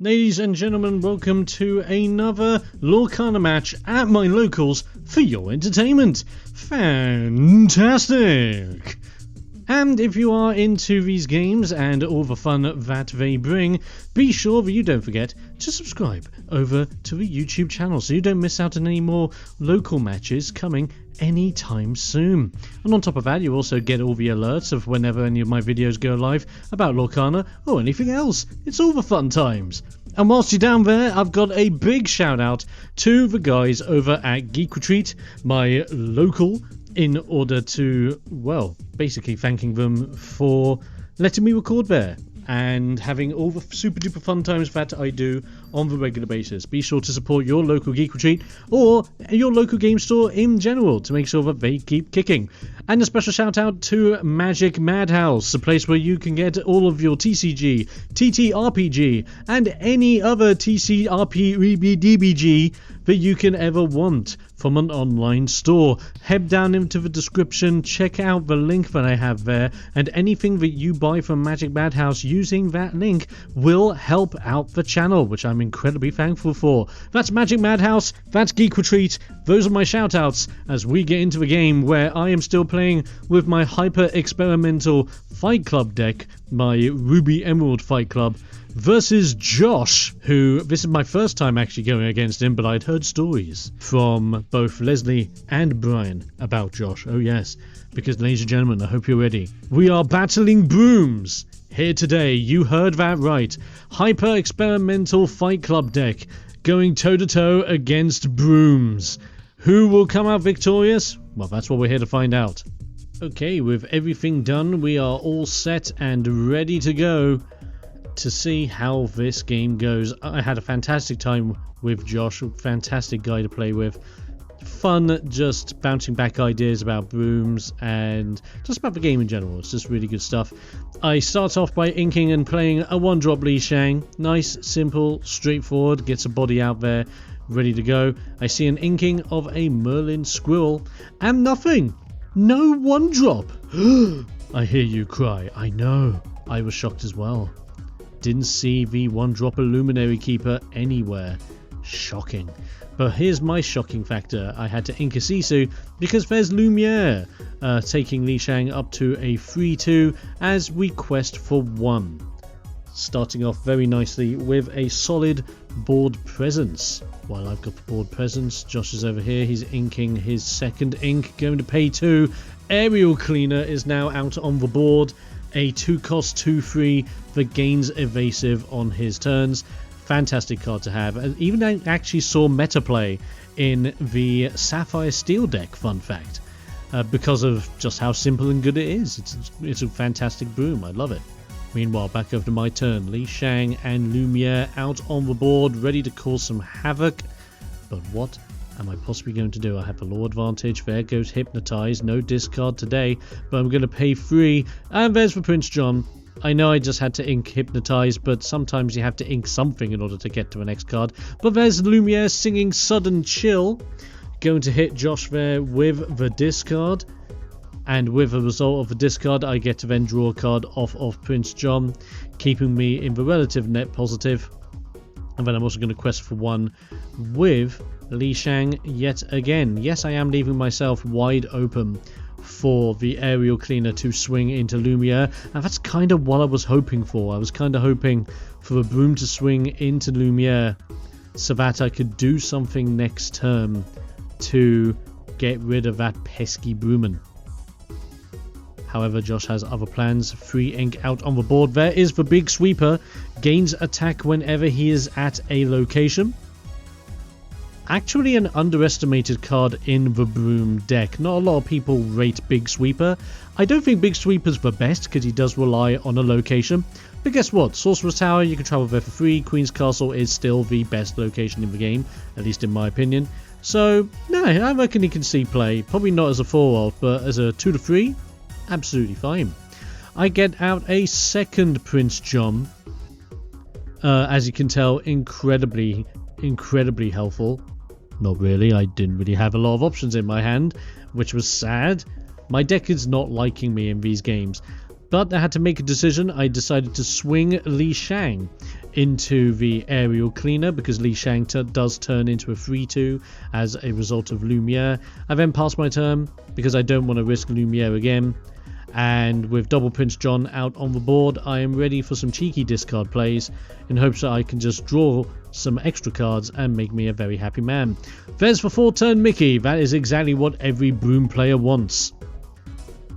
Ladies and gentlemen, welcome to another Lorcana match at my locals for your entertainment. Fantastic! And if you are into these games and all the fun that they bring, be sure that you don't forget to subscribe over to the YouTube channel so you don't miss out on any more local matches coming anytime soon. And on top of that, you also get all the alerts of whenever any of my videos go live about Lorcana or anything else. It's all the fun times. And whilst you're down there, I've got a big shout out to the guys over at Geek Retreat, my local, in order to, well, basically thanking them for letting me record there and having all the super duper fun times that I do on the regular basis. Be sure to support your local Geek Retreat or your local game store in general to make sure that they keep kicking. And a special shout out to Magic Madhouse, a place where you can get all of your TCG, TTRPG, and any other TCRPG that you can ever want from an online store. Head down into the description, check out the link that I have there, and anything that you buy from Magic Madhouse using that link will help out the channel, which I'm incredibly thankful for. That's Magic Madhouse, that's Geek Retreat, those are my shout outs as we get into the game where I am still playing with my hyper experimental Fight Club deck, my Ruby Emerald Fight Club, versus Josh, who, this is my first time actually going against him, but I'd heard stories from both Leslie and Brian about Josh. Oh yes, because ladies and gentlemen, I hope you're ready. We are battling Brooms here today. You heard that right. Hyper experimental Fight Club deck going toe to toe against Brooms. Who will come out victorious? Well, that's what we're here to find out. Okay, with everything done, we are all set and ready to go to see how this game goes. I had a fantastic time with Josh, a fantastic guy to play with. Fun just bouncing back ideas about Brooms and just about the game in general. It's just really good stuff. I start off by inking and playing a one-drop Li Shang. Nice, simple, straightforward, gets a body out there, ready to go. I see an inking of a Merlin Squirrel and nothing. No one-drop. I hear you cry. I know. I was shocked as well. Didn't see the one-drop Illuminary Keeper anywhere. Shocking. But here's my shocking factor. I had to ink a Sisu because there's Lumiere, taking Li Shang up to a 3-2 as we quest for 1. Starting off very nicely with a solid board presence. While I've got the board presence, Josh is over here. He's inking his second ink, going to pay 2. Aerial Cleaner is now out on the board. A 2-cost 2-3 that gains evasive on his turns. Fantastic card to have. And even I actually saw meta play in the Sapphire Steel deck, fun fact, because of just how simple and good it is. It's a fantastic Broom. I love it. Meanwhile, back over to my turn. Li Shang and Lumiere out on the board, ready to cause some havoc. But what am I possibly going to do? I have the law advantage. There goes Hypnotize. No discard today, but I'm going to pay 3. And there's for Prince John. I know I just had to ink Hypnotize, but sometimes you have to ink something in order to get to the next card. But there's Lumiere singing Sudden Chill. Going to hit Josh there with the discard. And with the result of the discard, I get to then draw a card off of Prince John, keeping me in the relative net positive. And then I'm also going to quest for 1 with Li Shang yet again. Yes, I am leaving myself wide open for the Aerial Cleaner to swing into Lumiere, and that's kind of what I was hoping for. I was kind of hoping for the Broom to swing into Lumiere so that I could do something next turn to get rid of that pesky Broomin. However, Josh has other plans. 3 ink out on the board. There is the Big Sweeper. Gains attack whenever he is at a location. Actually an underestimated card in the Broom deck. Not a lot of people rate Big Sweeper. I don't think Big Sweeper's the best because he does rely on a location. But guess what? Sorcerer's Tower, you can travel there for free. Queen's Castle is still the best location in the game, at least in my opinion. So, no, I reckon he can see play. Probably not as a 4-off, but as a 2-3, absolutely fine. I get out a second Prince John. As you can tell, incredibly helpful. Not really, I didn't really have a lot of options in my hand, which was sad. My deck is not liking me in these games. But I had to make a decision. I decided to swing Li Shang. into the aerial cleaner because Li Shang does turn into a 3-2 as a result of Lumiere. I then pass my turn because I don't want to risk Lumiere again. And with double Prince John out on the board, I am ready for some cheeky discard plays in hopes that I can just draw some extra cards and make me a very happy man. There's the 4-turn Mickey. That is exactly what every Broom player wants.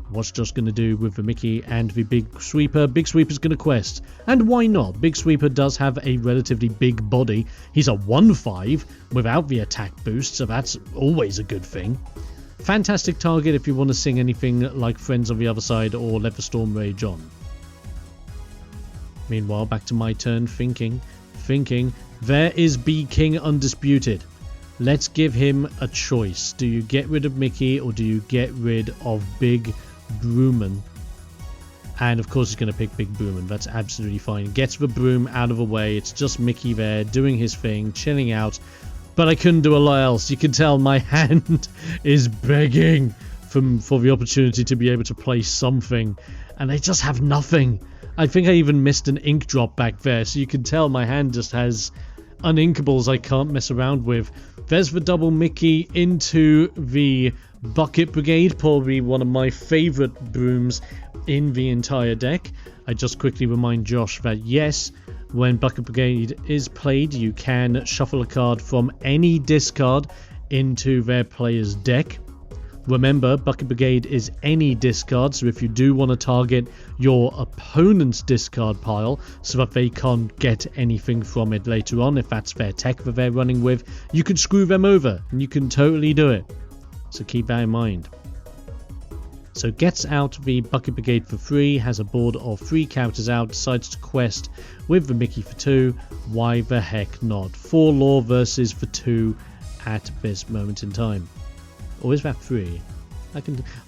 What's just going to do with the Mickey and the Big Sweeper? Big Sweeper's going to quest. And why not? Big Sweeper does have a relatively big body. He's a 1/5 without the attack boost, so that's always a good thing. Fantastic target if you want to sing anything like Friends on the Other Side or Let the Storm Rage On. Meanwhile, back to my turn, thinking. There is B King Undisputed. Let's give him a choice. Do you get rid of Mickey or do you get rid of Big Brooman? And of course he's going to pick Big Brooman. That's absolutely fine. Gets the Broom out of the way. It's just Mickey there doing his thing, chilling out. But I couldn't do a lot else. You can tell my hand is begging for the opportunity to be able to play something. And I just have nothing. I think I even missed an ink drop back there. So you can tell my hand just has uninkables I can't mess around with. There's the double Mickey into the Bucket Brigade. Probably one of my favourite Brooms in the entire deck. I just quickly remind Josh that yes, when Bucket Brigade is played, you can shuffle a card from any discard into their player's deck. Remember, Bucket Brigade is any discard, so if you do want to target your opponent's discard pile so that they can't get anything from it later on, if that's their tech that they're running with, you can screw them over, and you can totally do it. So keep that in mind. So gets out the Bucket Brigade for free, has a board of 3 characters out, decides to quest with the Mickey for 2. Why the heck not? 4 lore versus for 2 at this moment in time. Or is that 3? I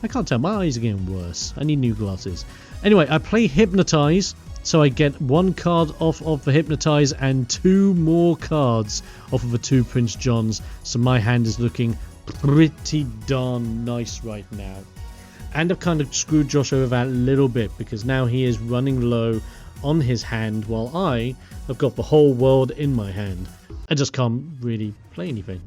can't tell. My eyes are getting worse. I need new glasses. Anyway, I play Hypnotize, so I get 1 card off of the Hypnotize and 2 more cards off of the 2 Prince Johns. So my hand is looking pretty darn nice right now. And I've kind of screwed Josh over that a little bit because now he is running low on his hand while I have got the whole world in my hand. I just can't really play anything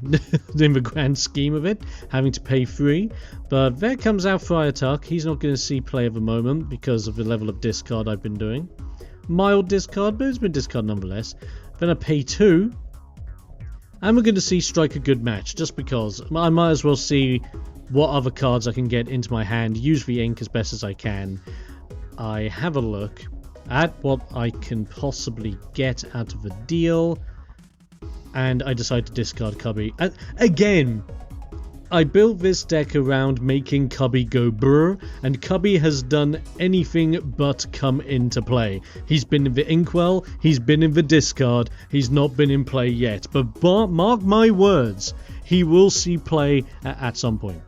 in the grand scheme of it, having to pay 3. But there comes out Friar Tuck. He's not going to see play at the moment because of the level of discard I've been doing. Mild discard, but it's been discard nonetheless. Then I pay 2. And we're going to see Strike a Good Match just because I might as well see what other cards I can get into my hand, use the ink as best as I can. I have a look at what I can possibly get out of a deal, and I decide to discard Cubby. Again, I built this deck around making Cubby go brr, and Cubby has done anything but come into play. He's been in the inkwell, he's been in the discard, he's not been in play yet, but mark my words, he will see play at some point.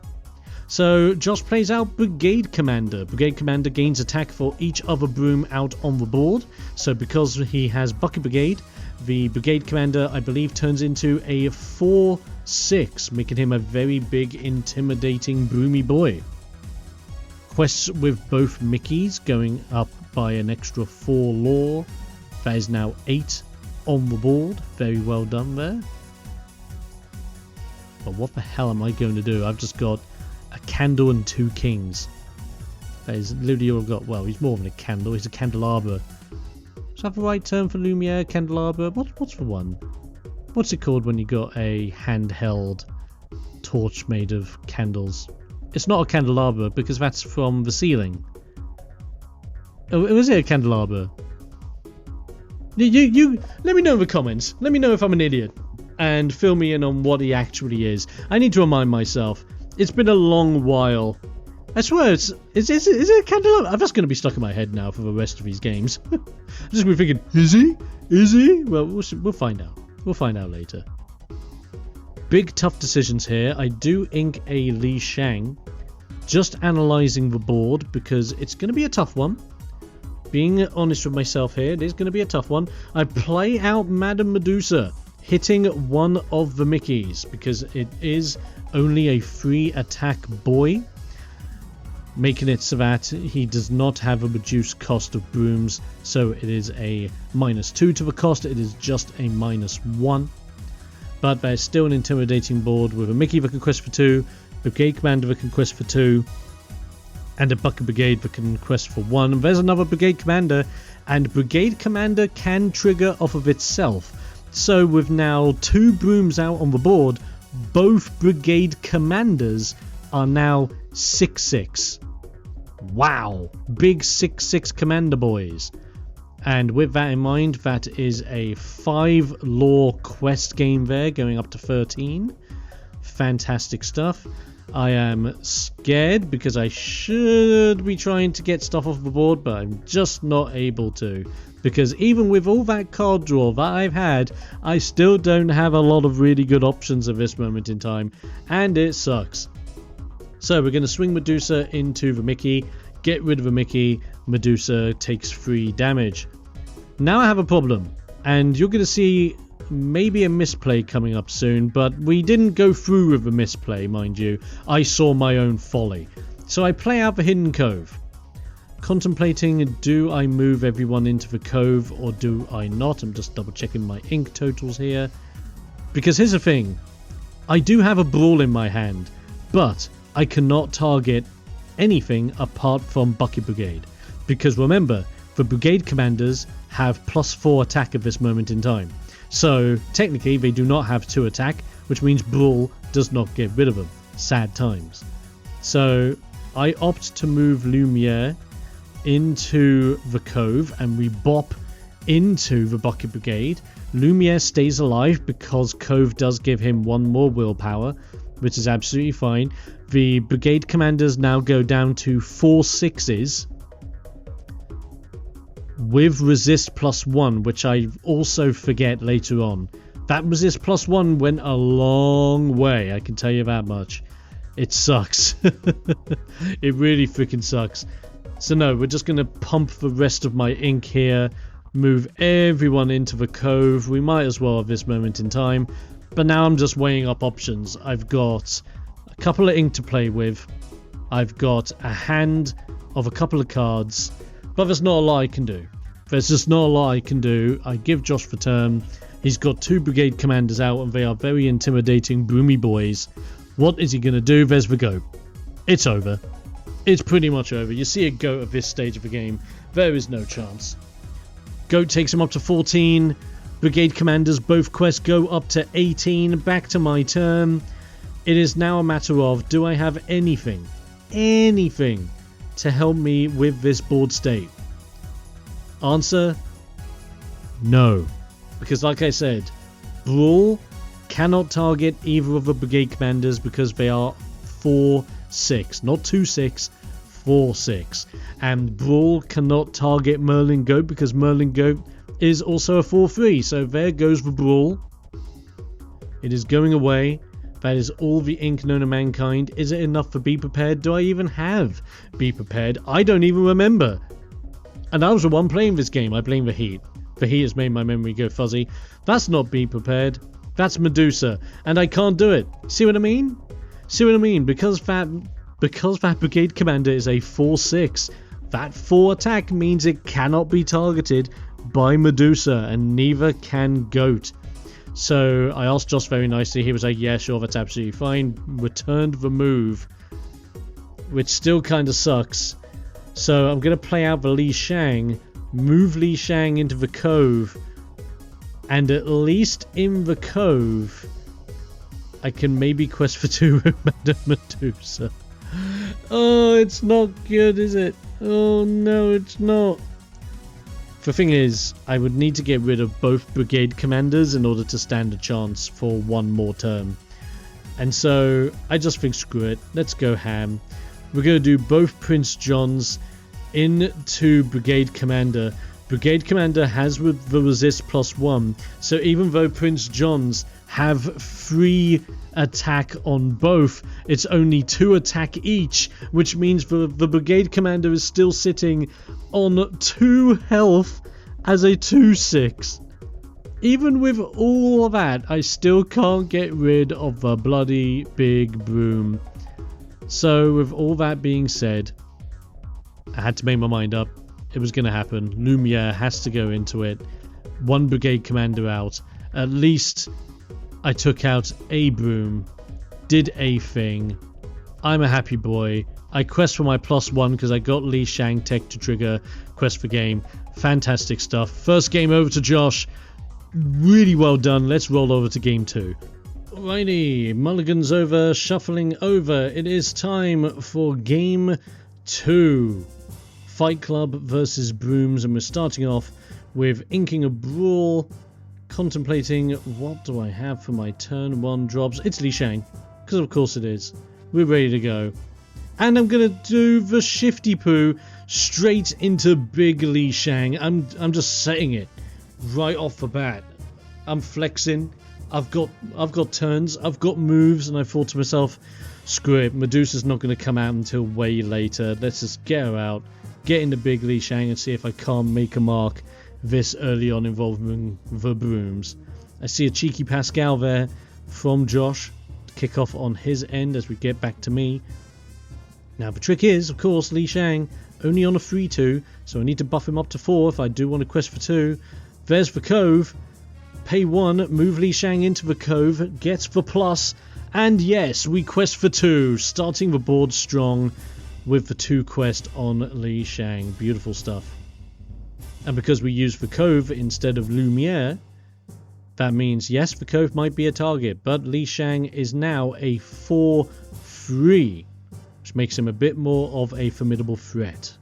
So Josh plays out Brigade Commander. Brigade Commander gains attack for each other Broom out on the board. So because he has Bucket Brigade, the Brigade Commander, I believe, turns into a 4/6, making him a very big, intimidating, broomy boy. Quests with both Mickeys going up by an extra 4 lore. That is now 8 on the board. Very well done there. But what the hell am I going to do? I've just got a candle and 2 kings. That is literally all I've got. Well, he's more than a candle, he's a candelabra. Is that the right term for Lumiere? Candelabra? What's the one? What's it called when you got a handheld torch made of candles? It's not a candelabra because that's from the ceiling. Oh, was it a candelabra? You let me know in the comments. Let me know if I'm an idiot. And fill me in on what he actually is. I need to remind myself. It's been a long while. I swear, is it a candelabra? That's going to be stuck in my head now for the rest of these games. I'm just going to be thinking, is he? Is he? Well, we'll find out. We'll find out later. Big tough decisions here. I do ink a Li Shang. Just analysing the board because it's going to be a tough one. Being honest with myself here, it is going to be a tough one. I play out Madame Medusa, hitting one of the Mickeys because it is only a free attack boy. making it so that he does not have a reduced cost of brooms. So it is a -2 to the cost, it is just a -1. But there's still an intimidating board with a Mickey that can quest for 2, Brigade Commander that can quest for 2, and a Bucket Brigade that can quest for 1. There's another Brigade Commander, and Brigade Commander can trigger off of itself. So with now 2 brooms out on the board, both Brigade Commanders are now 6/6. Wow, big 6/6 commander boys. And with that in mind, that is a 5 lore quest game there, going up to 13. Fantastic stuff. I am scared because I should be trying to get stuff off the board, but I'm just not able to. Because even with all that card draw that I've had, I still don't have a lot of really good options at this moment in time, and it sucks. So we're going to swing Medusa into the Mickey, get rid of the Mickey, Medusa takes 3 damage. Now I have a problem, and you're going to see maybe a misplay coming up soon, but we didn't go through with the misplay, mind you. I saw my own folly. So I play out the Hidden Cove. Contemplating, do I move everyone into the cove or do I not? I'm just double checking my ink totals here. Because here's the thing, I do have a Brawl in my hand, but I cannot target anything apart from Bucket Brigade. Because remember, the Brigade Commanders have +4 attack at this moment in time. So technically they do not have 2 attack, which means Brawl does not get rid of them. Sad times. So I opt to move Lumiere into the cove and we bop into the Bucket Brigade. Lumiere stays alive because cove does give him 1 more willpower, which is absolutely fine. The Brigade Commanders now go down to 4 6s with resist +1, which I also forget later on. That resist +1 went a long way, I can tell you that much. It sucks. It really freaking sucks. So no, we're just going to pump the rest of my ink here, move everyone into the cove. We might as well at this moment in time. But now I'm just weighing up options. I've got a couple of ink to play with. I've got a hand of a couple of cards. But there's not a lot I can do. There's just not a lot I can do. I give Josh the turn. He's got 2 Brigade Commanders out and they are very intimidating broomy boys. What is he going to do? There's the goat. It's over. It's pretty much over. You see a goat at this stage of the game, there is no chance. Goat takes him up to 14. Brigade Commanders both quests go up to 18. Back to my turn. It is now a matter of, do I have anything to help me with this board state? Answer, no. Because like I said, Brawl cannot target either of the Brigade Commanders because they are 4/6, not 2/6, 4/6. And Brawl cannot target Merlin Goat because Merlin Goat is also a 4/3. So there goes the Brawl. It is going away. That is all the ink known to mankind. Is it enough for Be Prepared? Do I even have Be Prepared? I don't even remember. And I was the one playing this game. I blame the heat. The heat has made my memory go fuzzy. That's not Be Prepared. That's Medusa. And I can't do it. See what I mean? See what I mean? Because that Brigade Commander is a 4/6. That 4 attack means it cannot be targeted by Medusa. And neither can Goat. So I asked Josh very nicely. He was like, yeah, sure, that's absolutely fine. Returned the move. Which still kind of sucks. So I'm going to play out the Li Shang, move Li Shang into the cove, and at least in the cove, I can maybe quest for 2 with Madame Medusa. Oh, it's not good, is it? Oh no, it's not. The thing is, I would need to get rid of both Brigade Commanders in order to stand a chance for 1 more turn. And so, I just think screw it, let's go ham. We're going to do both Prince Johns into Brigade Commander. Brigade Commander has with the resist +1, so even though Prince Johns have 3 attack on both, it's only 2 attack each, which means the Brigade Commander is still sitting on 2 health as a 2/6. Even with all of that, I still can't get rid of the bloody big Broom. So with all that being said, I had to make my mind up. It was going to happen. Lumiere has to go into it. 1 brigade commander out. At least I took out a Broom. Did a thing. I'm a happy boy. I quest for my +1 because I got Li Shang tech to trigger quest for game. Fantastic stuff. First game over to Josh. Really well done. Let's roll over to game 2. Alrighty, mulligans over, shuffling over. It is time for game 2. Fight Club versus Brooms, and we're starting off with inking a brawl, contemplating what do I have for my turn 1 drops. It's Li Shang, because of course it is. We're ready to go. And I'm going to do the shifty poo straight into big Li Shang. I'm just saying it right off the bat. I'm flexing. I've got turns, I've got moves, and I thought to myself, screw it, Medusa's not going to come out until way later. Let's just get her out, get into big Li Shang and see if I can't make a mark this early on involving the Brooms. I see a cheeky Pascal there from Josh to kick off on his end as we get back to me. Now the trick is, of course, Li Shang only on a 3-2, so I need to buff him up to 4 if I do want to quest for 2. There's the Cove. Pay 1, move Li Shang into the Cove, gets the plus, and yes, we quest for 2, starting the board strong with the 2 quest on Li Shang. Beautiful stuff. And because we use the Cove instead of Lumiere, that means yes, the Cove might be a target, but Li Shang is now a 4-3, which makes him a bit more of a formidable threat.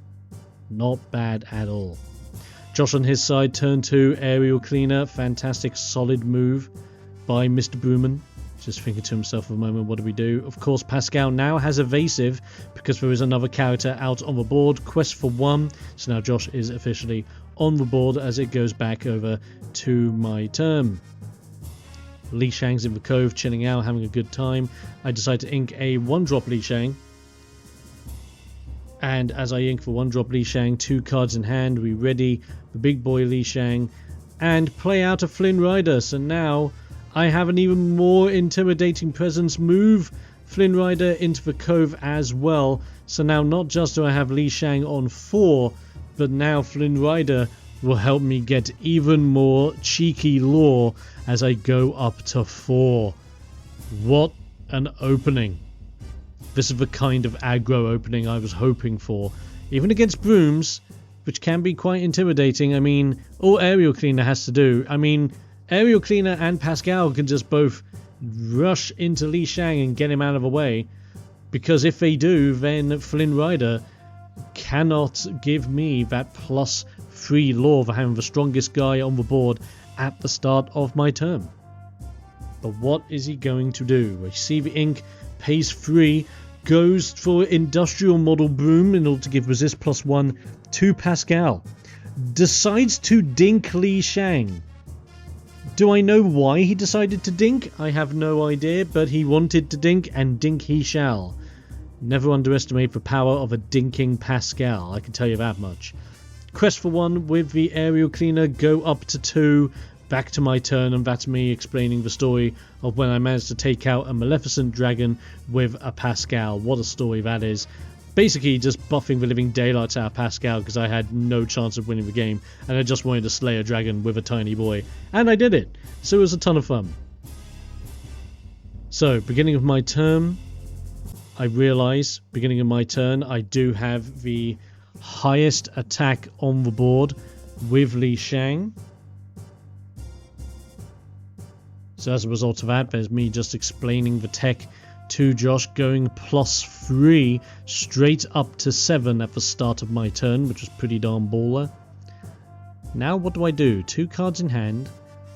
Not bad at all. Josh on his side, turn 2, aerial cleaner, fantastic solid move by Mr. Brooman. Just thinking to himself for a moment, what do we do? Of course, Pascal now has evasive because there is another character out on the board. Quest for 1, so now Josh is officially on the board as it goes back over to my turn. Li Shang's in the Cove, chilling out, having a good time. I decide to ink a 1-drop Li Shang. And as I ink for 1-drop Li Shang, 2 cards in hand, we ready the big boy Li Shang and play out a Flynn Rider. So now I have an even more intimidating presence. Move Flynn Rider into the Cove as well. So now not just do I have Li Shang on 4, but now Flynn Rider will help me get even more cheeky lore as I go up to 4. What an opening. This is the kind of aggro opening I was hoping for. Even against Brooms, which can be quite intimidating. I mean, all Aerial Cleaner has to do. I mean, Aerial Cleaner and Pascal can just both rush into Li Shang and get him out of the way. Because if they do, then Flynn Rider cannot give me that +3 lore for having the strongest guy on the board at the start of my turn. But what is he going to do? We see the ink. Pays 3, goes for industrial model Broom in order to give resist +1 to Pascal. Decides to dink Li Shang. Do I know why he decided to dink? I have no idea, but he wanted to dink, and dink he shall. Never underestimate the power of a dinking Pascal, I can tell you that much. Quest for 1 with the aerial cleaner, go up to 2. Back to my turn, and that's me explaining the story of when I managed to take out a Maleficent Dragon with a Pascal. What a story that is. Basically just buffing the living daylights out of Pascal because I had no chance of winning the game and I just wanted to slay a dragon with a tiny boy. And I did it. So it was a ton of fun. So, beginning of my turn, I realise, beginning of my turn, I do have the highest attack on the board with Li Shang. So as a result of that, there's me just explaining the tech to Josh, going +3 straight up to 7 at the start of my turn, which was pretty darn baller. Now what do I do? 2 cards in hand,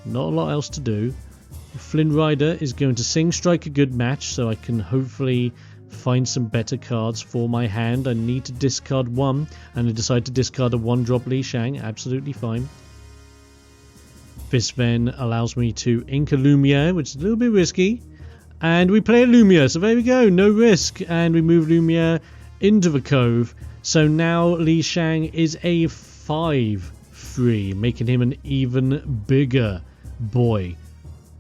not a lot else to do. Flynn Rider is going to strike a good match, so I can hopefully find some better cards for my hand. I need to discard 1, and I decide to discard a 1-drop Li Shang, absolutely fine. This then allows me to ink a Lumiere, which is a little bit risky. And we play a Lumiere, so there we go, no risk. And we move Lumiere into the Cove. So now Li Shang is a 5-3, making him an even bigger boy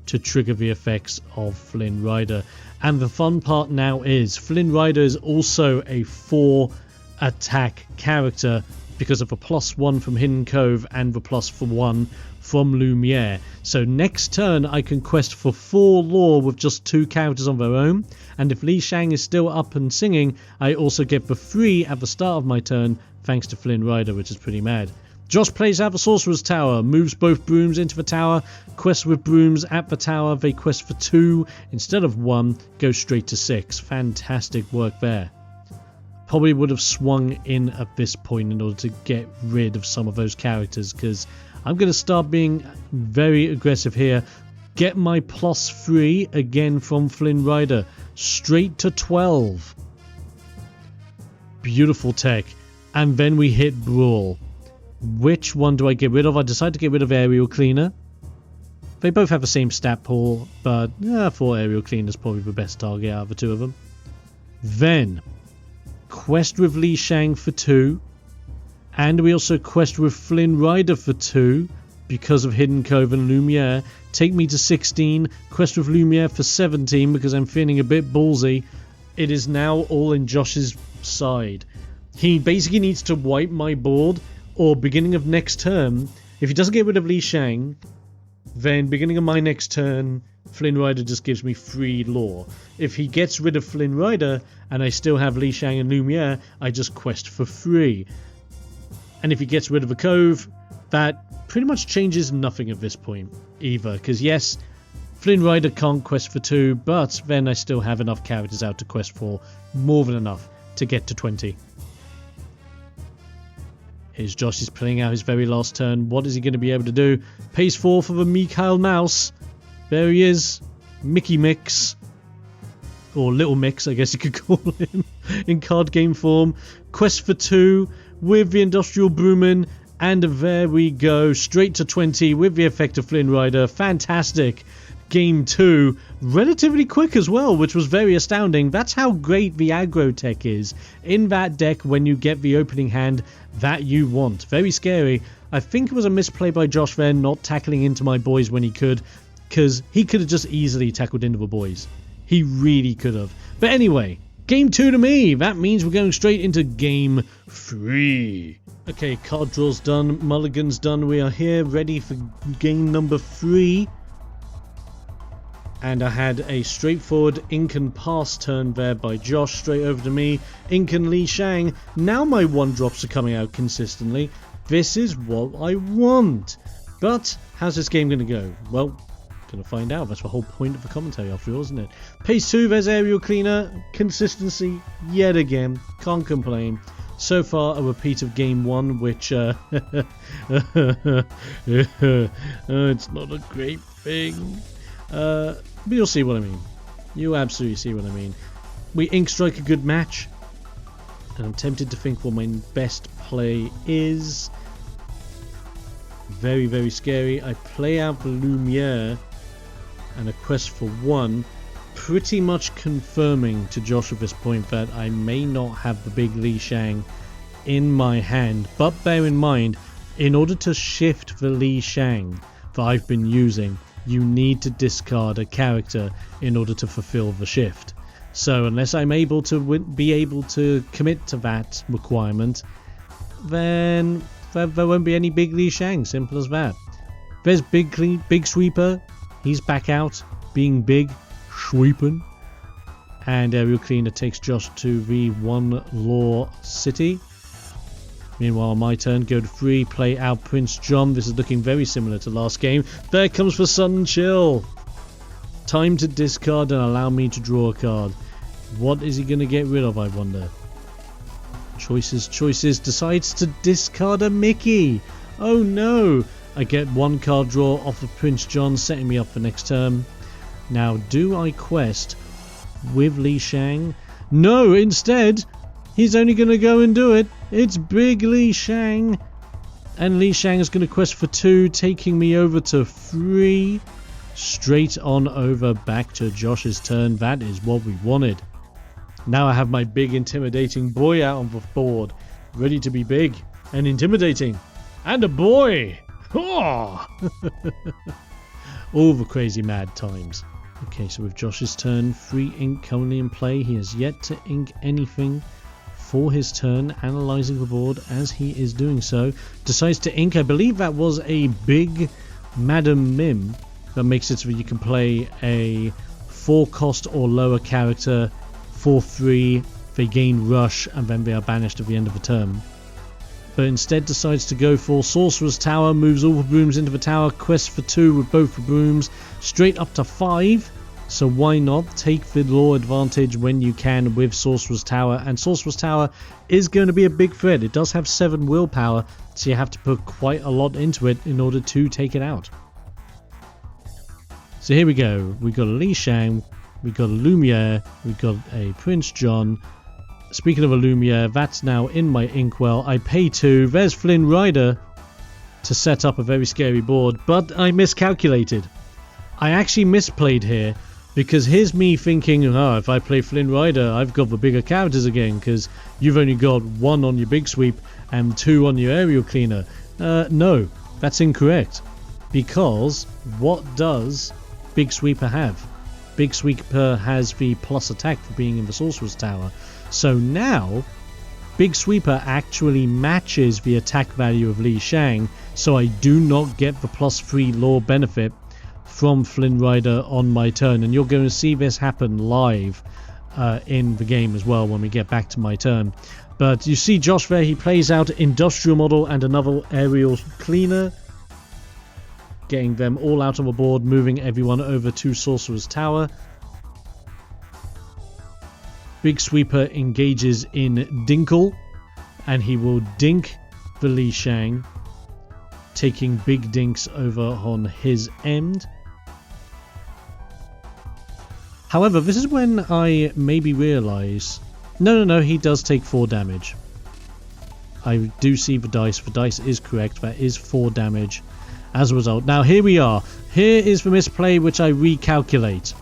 to trigger the effects of Flynn Rider. And the fun part now is Flynn Rider is also a 4 attack character because of a +1 from Hidden Cove and the +1 from Lumiere. So next turn I can quest for 4 lore with just 2 characters on their own, and if Li Shang is still up and singing, I also get the 3 at the start of my turn thanks to Flynn Rider, which is pretty mad. Josh plays out the Sorcerer's Tower, moves both Brooms into the tower, quests with Brooms at the tower, they quest for 2 instead of 1, go straight to 6. Fantastic work there. Probably would have swung in at this point in order to get rid of some of those characters, because I'm going to start being very aggressive here. Get my +3 again from Flynn Rider, straight to 12. Beautiful tech. And then we hit Brawl. Which one do I get rid of? I decided to get rid of Aerial Cleaner. They both have the same stat pool, but I thought Aerial Cleaner is probably the best target out of the two of them. Then, quest with Li Shang for 2. And we also quest with Flynn Rider for 2 because of Hidden Cove and Lumiere. Take me to 16. Quest with Lumiere for 17 because I'm feeling a bit ballsy. It is now all in Josh's side. He basically needs to wipe my board, or beginning of next turn. If he doesn't get rid of Li Shang, then beginning of my next turn, Flynn Rider just gives me 3 lore. If he gets rid of Flynn Rider and I still have Li Shang and Lumiere, I just quest for 3. And if he gets rid of a Cove, that pretty much changes nothing at this point either, because yes, Flynn Rider can't quest for 2, but then I still have enough characters out to quest for, more than enough to get to 20. Here's Josh, he's playing out his very last turn. What is he going to be able to do? Pays 4 for the Mikhail Mouse. There he is. Mickey Mix. Or Little Mix, I guess you could call him. In card game form. Quest for 2 with the Industrial Broomin. And there we go. Straight to 20 with the effect of Flynn Rider. Fantastic. Game 2. Relatively quick as well, which was very astounding. That's how great the aggro tech is in that deck when you get the opening hand that you want. Very scary. I think it was a misplay by Josh there, not tackling into my boys when he could, because he could have just easily tackled into the boys. He really could have. But anyway, game 2 to me. That means we're going straight into game 3. Okay, card draw's done, mulligan's done. We are here ready for game number 3. And I had a straightforward Ink and Pass turn there by Josh, straight over to me. Ink and Li Shang. Now my 1-drops are coming out consistently. This is what I want. But how's this game going to go? Well, going to find out. That's the whole point of the commentary after all, isn't it? Pace 2, there's Aerial Cleaner. Consistency yet again. Can't complain. So far, a repeat of game 1, which it's not a great thing. But you'll see what I mean. You absolutely see what I mean. We ink strike a good match. And I'm tempted to think what my best play is. Very, very scary. I play out the Lumiere and a quest for 1. Pretty much confirming to Josh at this point that I may not have the big Li Shang in my hand. But bear in mind, in order to shift the Li Shang that I've been using, you need to discard a character in order to fulfill the shift. So unless I'm able to be able to commit to that requirement, then there won't be any big Li Shang. Simple as that. There's Big Sweeper. He's back out, being big, sweeping. And Aerial Cleaner takes Josh to the 1 lore city. Meanwhile, my turn, go to 3, play out Prince John. This is looking very similar to last game. There comes the Sudden Chill. Time to discard and allow me to draw a card. What is he going to get rid of, I wonder? Choices. Decides to discard a Mickey. Oh no. I get 1 card draw off of Prince John, setting me up for next turn. Now, do I quest with Li Shang? No, instead, he's only going to go and do it. It's big Li Shang. And Li Shang is going to quest for 2, taking me over to 3. Straight on over back to Josh's turn. That is what we wanted. Now I have my big intimidating boy out on the board. Ready to be big and intimidating. And a boy! Oh! All the crazy mad times. Okay, so with Josh's turn, 3 ink currently in play. He has yet to ink anything for his turn, analysing the board. As he is doing so, decides to ink. I believe that was a big Madam Mim that makes it so that you can play a 4 cost or lower character for free. They gain rush and then they are banished at the end of the turn. But instead decides to go for Sorcerer's Tower, moves all the Brooms into the tower, quests for 2 with both the Brooms, straight up to 5. So why not take the law advantage when you can with Sorcerer's Tower. And Sorcerer's Tower is going to be a big threat. It does have 7 willpower, so you have to put quite a lot into it in order to take it out. So here we go. We got a Li Shang, we got a Lumiere, we got a Prince John. Speaking of a Lumiere, that's now in my inkwell. I pay 2. There's Flynn Rider to set up a very scary board, but I miscalculated. I actually misplayed here, because here's me thinking, oh, if I play Flynn Rider, I've got the bigger characters again, because you've only got 1 on your Big Sweep and 2 on your Aerial Cleaner. No, that's incorrect. Because what does Big Sweeper have? Big Sweeper has the plus attack for being in the Sorcerer's Tower. So now, Big Sweeper actually matches the attack value of Li Shang, so I do not get the +3 lore benefit from Flynn Rider on my turn. And you're going to see this happen live in the game as well when we get back to my turn. But you see Josh there, he plays out Industrial Model and another Aerial Cleaner, getting them all out on the board, moving everyone over to Sorcerer's Tower. Big Sweeper engages in Dinkle, and he will dink the Li Shang, taking big dinks over on his end. However, this is when I maybe realise... No, he does take 4 damage. I do see the dice. The dice is correct. That is 4 damage as a result. Now, here we are. Here is the misplay which I recalculate.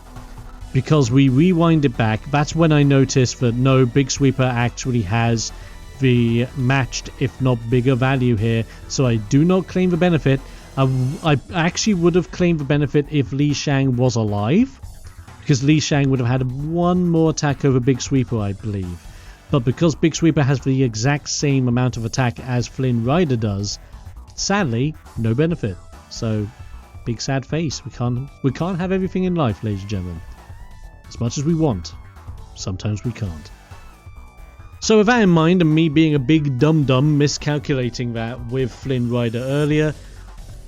Because we rewind it back, that's when I noticed that no, Big Sweeper actually has the matched, if not bigger, value here. So I do not claim the benefit. I actually would have claimed the benefit if Li Shang was alive, because Li Shang would have had 1 more attack over Big Sweeper, I believe. But because Big Sweeper has the exact same amount of attack as Flynn Rider does, sadly, no benefit. So, big sad face. We can't have everything in life, ladies and gentlemen. As much as we want, sometimes we can't. So with that in mind, and me being a big dum-dum, miscalculating that with Flynn Rider earlier,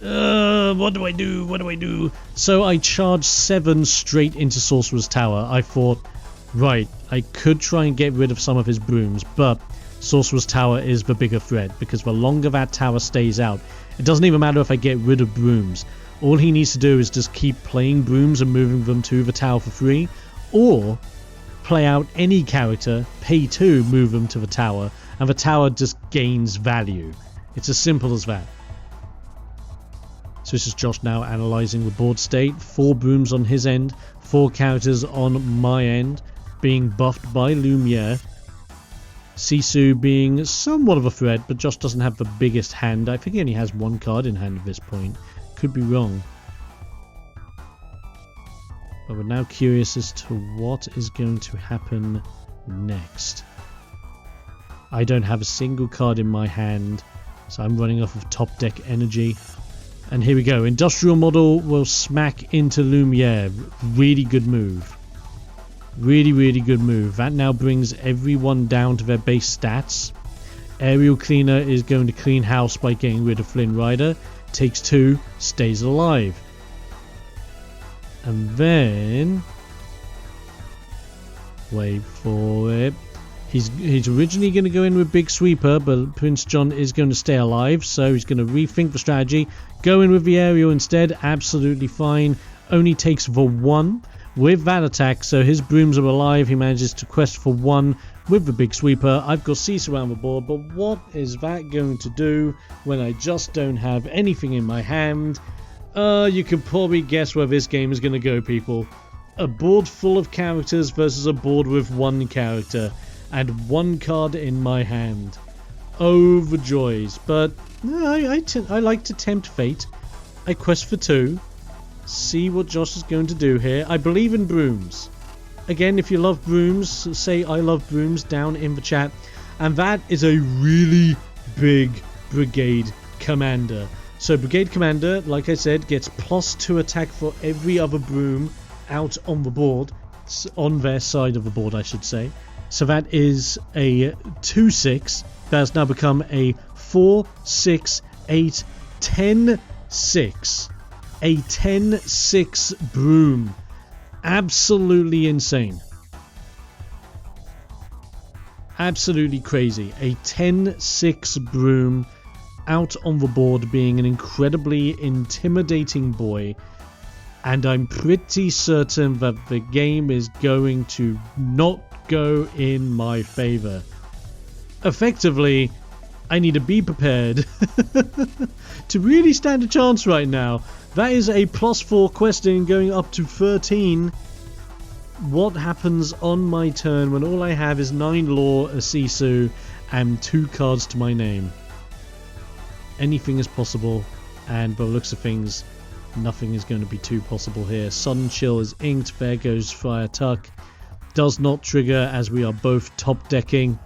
what do I do? So I charged 7 straight into Sorcerer's Tower. I thought, right, I could try and get rid of some of his Brooms, but Sorcerer's Tower is the bigger threat, because the longer that tower stays out, it doesn't even matter if I get rid of Brooms. All he needs to do is just keep playing Brooms and moving them to the tower for free, or play out any character, pay 2, move them to the tower, and the tower just gains value. It's as simple as that. So this is Josh now analysing the board state. 4 Brooms on his end, 4 characters on my end, being buffed by Lumiere. Sisu being somewhat of a threat, but Josh doesn't have the biggest hand. I think he only has 1 card in hand at this point. Could be wrong. But we're now curious as to what is going to happen next. I don't have a single card in my hand, so I'm running off of top deck energy. And here we go. Industrial Model will smack into Lumiere. Really good move. Really good move. That now brings everyone down to their base stats. Aerial Cleaner is going to clean house by getting rid of Flynn Rider. Takes 2, stays alive. And then... wait for it. He's originally going to go in with Big Sweeper, but Prince John is going to stay alive, so he's going to rethink the strategy. Go in with the Aerial instead, absolutely fine. Only takes the 1 with that attack, so his Brooms are alive. He manages to quest for 1 with the Big Sweeper. I've got Cease around the board, but what is that going to do when I just don't have anything in my hand? You can probably guess where this game is going to go, people. A board full of characters versus a board with 1 character. And 1 card in my hand. Oh, the joys. But I like to tempt fate. I quest for 2. See what Josh is going to do here. I believe in Brooms. Again, if you love Brooms, say I love Brooms down in the chat. and that is a really big brigade commander. So brigade commander, like I said, gets +2 attack for every other broom out on the board, on their side of the board I should say. So that is a 2/6 that has now become a 4/6/8 10/6, a 10/6 broom. Absolutely insane, absolutely crazy. A 10/6 broom out on the board, being an incredibly intimidating boy, and I'm pretty certain that the game is going to not go in my favor. Effectively, I need to be prepared to really stand a chance right now. That is a +4 questing going up to 13. What happens on my turn when all I have is 9 lore, a Sisu, and 2 cards to my name? Anything is possible, and by the looks of things, nothing is going to be too possible here. Sudden Chill is inked, there goes Fire Tuck. Does not trigger as we are both top decking.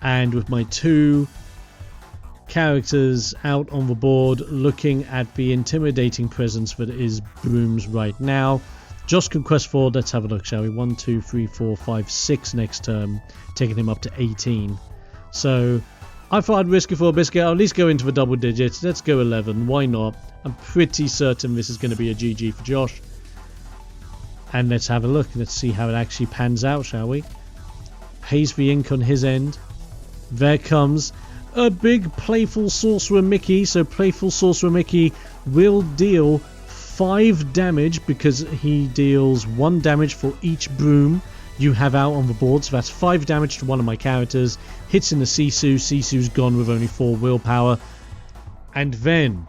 And with my 2 characters out on the board, looking at the intimidating presence that is Brooms right now, Josh can quest forward. Let's have a look, shall we? 1, 2, 3, 4, 5, 6 next turn, taking him up to 18. So I thought I'd risk it for a biscuit. I'll at least go into the double digits. Let's go 11. Why not? I'm pretty certain this is going to be a GG for Josh. And let's have a look. Let's see how it actually pans out, shall we? Pays the ink on his end. There comes a big Playful Sorcerer Mickey. So Playful Sorcerer Mickey will deal 5 damage because he deals 1 damage for each broom you have out on the board. So that's 5 damage to one of my characters. Hits in the Sisu. Sisu's gone with only 4 willpower. And then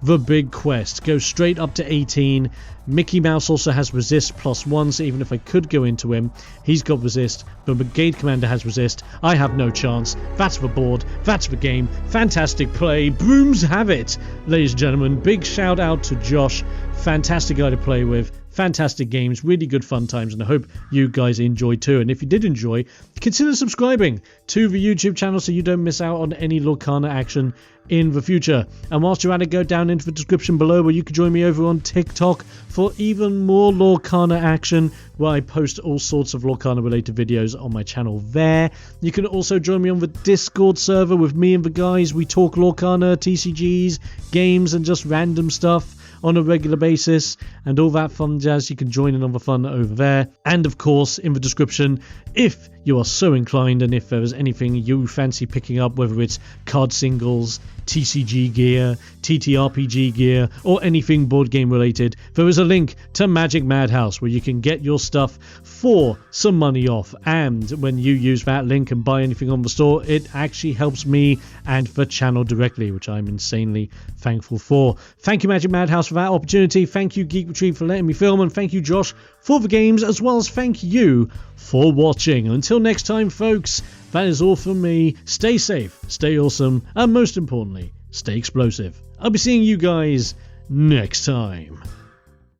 the big quest goes straight up to 18. Mickey Mouse also has resist +1, so even if I could go into him, he's got resist, but Brigade Commander has resist. I have no chance. That's the board, that's the game. Fantastic play. Brooms have it, ladies and gentlemen. Big shout out to Josh. Fantastic guy to play with. Fantastic games, really good fun times, and I hope you guys enjoyed too. And if you did enjoy, consider subscribing to the YouTube channel so you don't miss out on any Lorcana action in the future. And whilst you're at it, go down into the description below where you can join me over on TikTok for even more Lorcana action, where I post all sorts of Lorcana related videos on my channel there. You can also join me on the Discord server with me and the guys. We talk Lorcana, TCGs, games, and just random stuff on a regular basis, and all that fun jazz. You can join in on the fun over there. And of course, in the description, if you are so inclined, and if there is anything you fancy picking up, whether it's card singles, TCG gear, TTRPG gear, or anything board game related, there is a link to Magic Madhouse where you can get your stuff for some money off. And when you use that link and buy anything on the store, it actually helps me and the channel directly, which I'm insanely thankful for. Thank you, Magic Madhouse, for that opportunity. Thank you, Geek Retrieve, for letting me film, and thank you, Josh, for the games, as well as thank you for watching. Until next time, folks, that is all from me. Stay safe, stay awesome, and most importantly, stay explosive. I'll be seeing you guys next time.